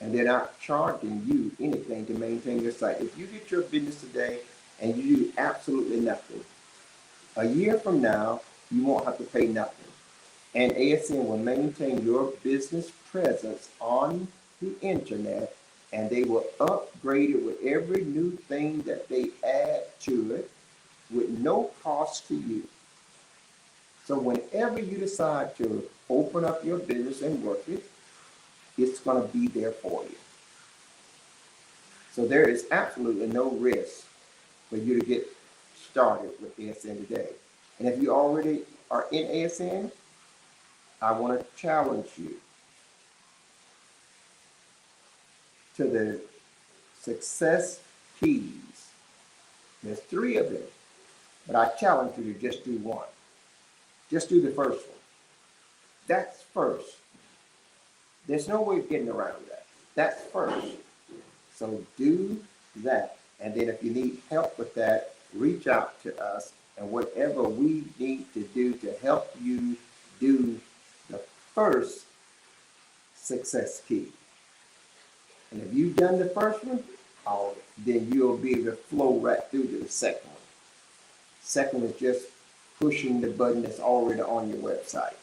And they're not charging you anything to maintain your site. If you get your business today and you do absolutely nothing, a year from now, you won't have to pay nothing. And ASN will maintain your business presence on the internet, and they will upgrade it with every new thing that they add to it with no cost to you. So whenever you decide to open up your business and work it, it's going to be there for you. So there is absolutely no risk for you to get started with ASN today. And if you already are in ASN, I want to challenge you to the success keys. There's 3 of them, but I challenge you to just do one. Just do the first one. That's first. There's no way of getting around that. That's first. So do that. And then if you need help with that, reach out to us. And whatever we need to do to help you do the first success key. And if you've done the first one, then you'll be able to flow right through to the second one. Second is just pushing the button that's already on your website.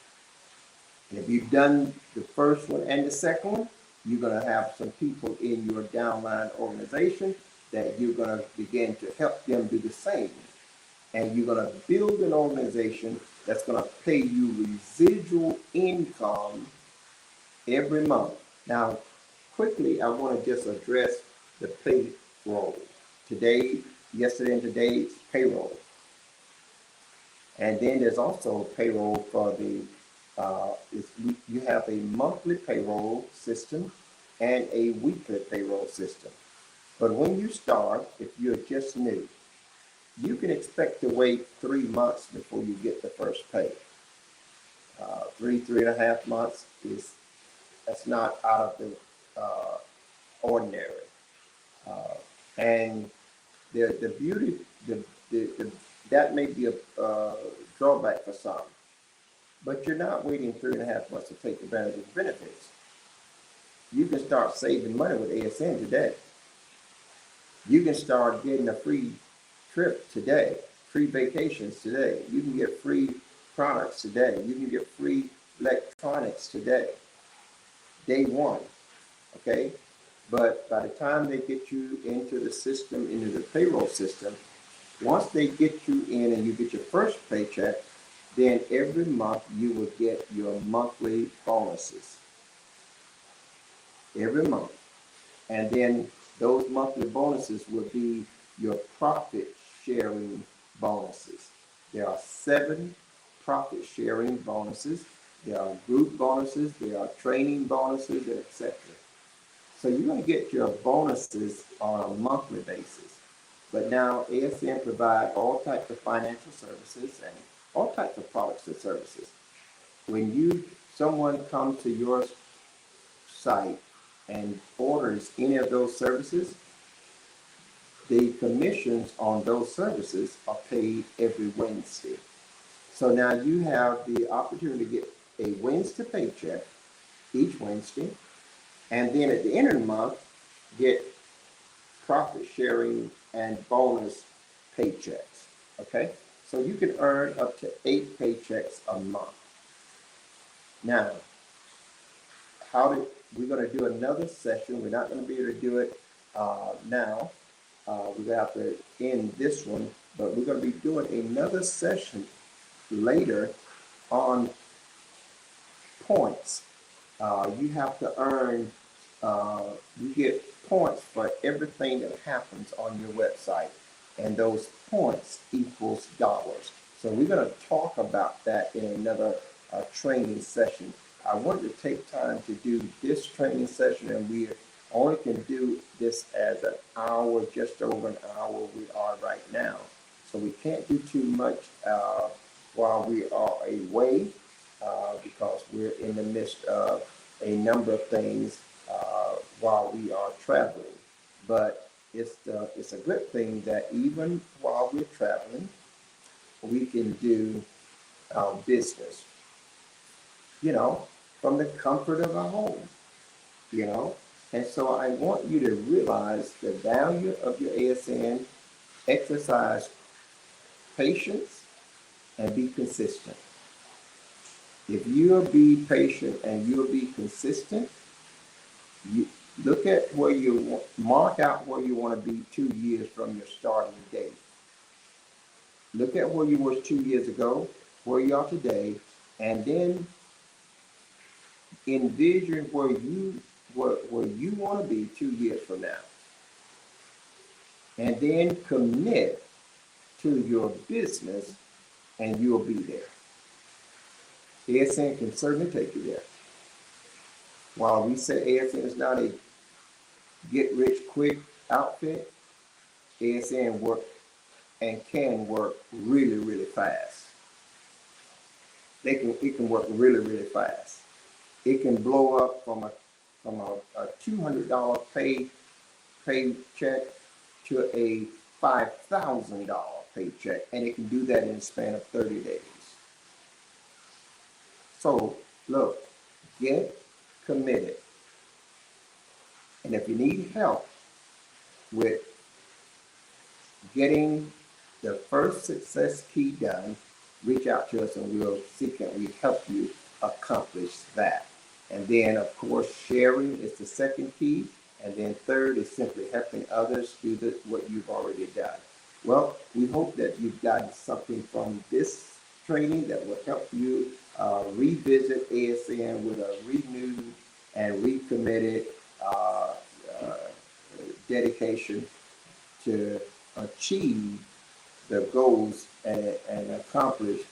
And if you've done the first one and the second one, you're going to have some people in your downline organization that you're going to begin to help them do the same. And you're going to build an organization that's going to pay you residual income every month. Now, quickly, I want to just address the payroll. Yesterday and today's payroll. And then there's also payroll for the You have a monthly payroll system and a weekly payroll system. But when you start, if you're just new, you can expect to wait 3 months before you get the first pay. 3.5 months that's not out of the ordinary. And the beauty, the that may be a drawback for some, but you're not waiting 3.5 months to take advantage of the benefits. You can start saving money with ASN today. You can start getting a free trip today, free vacations today. You can get free products today. You can get free electronics today, day one, okay? But by the time they get you into the system, into the payroll system, once they get you in and you get your first paycheck, then every month you will get your monthly bonuses. Every month. And then those monthly bonuses will be your profit sharing bonuses. There are 7 profit sharing bonuses. There are group bonuses, there are training bonuses, etc. So you're going to get your bonuses on a monthly basis. But now ASN provides all types of financial services and all types of products and services. When someone comes to your site and orders any of those services, the commissions on those services are paid every Wednesday. So now you have the opportunity to get a Wednesday paycheck each Wednesday, and then at the end of the month, get profit sharing and bonus paychecks, okay? So you can earn up to 8 paychecks a month. Now, we're going to do another session. We're not going to be able to do it now. We're going to have to end this one, but we're going to be doing another session later on points. You have to earn, you get points for everything that happens on your website, and those points equals dollars. So we're going to talk about that in another training session. I wanted to take time to do this training session, and we only can do this as an hour, just over an hour we are right now. So we can't do too much while we are away because we're in the midst of a number of things while we are traveling. But it's a good thing that even while we're traveling, we can do business, from the comfort of our home, And so I want you to realize the value of your ASN, exercise patience, and be consistent. If you'll be patient and you'll be consistent, you look at where you mark out where you want to be 2 years from your starting date. Look at where you were 2 years ago, where you are today, and then envision where you want to be 2 years from now. And then commit to your business and you'll be there. ASN can certainly take you there. While we say ASN is not a get-rich-quick outfit, ASN work and can work really, really fast. It can work really, really fast. It can blow up from a $200 paycheck to a $5,000 paycheck, and it can do that in a span of 30 days. So look, get committed. And if you need help with getting the first success key done, reach out to us and we'll we help you accomplish that. And then, of course, sharing is the second key. And then third is simply helping others do what you've already done. Well, we hope that you've gotten something from this training that will help you revisit ASN with a renewed and recommitted dedication to achieve the goals and accomplish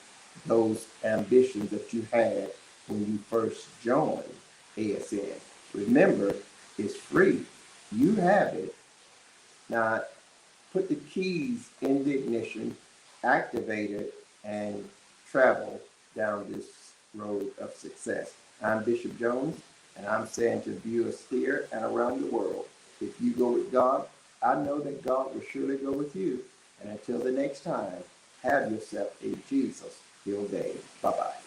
those ambitions that you had when you first join ASN. Remember, it's free. You have it. Now, put the keys in the ignition, activate it, and travel down this road of success. I'm Bishop Jones, and I'm saying to viewers here and around the world, if you go with God, I know that God will surely go with you. And until the next time, have yourself a Jesus-filled day. Bye-bye.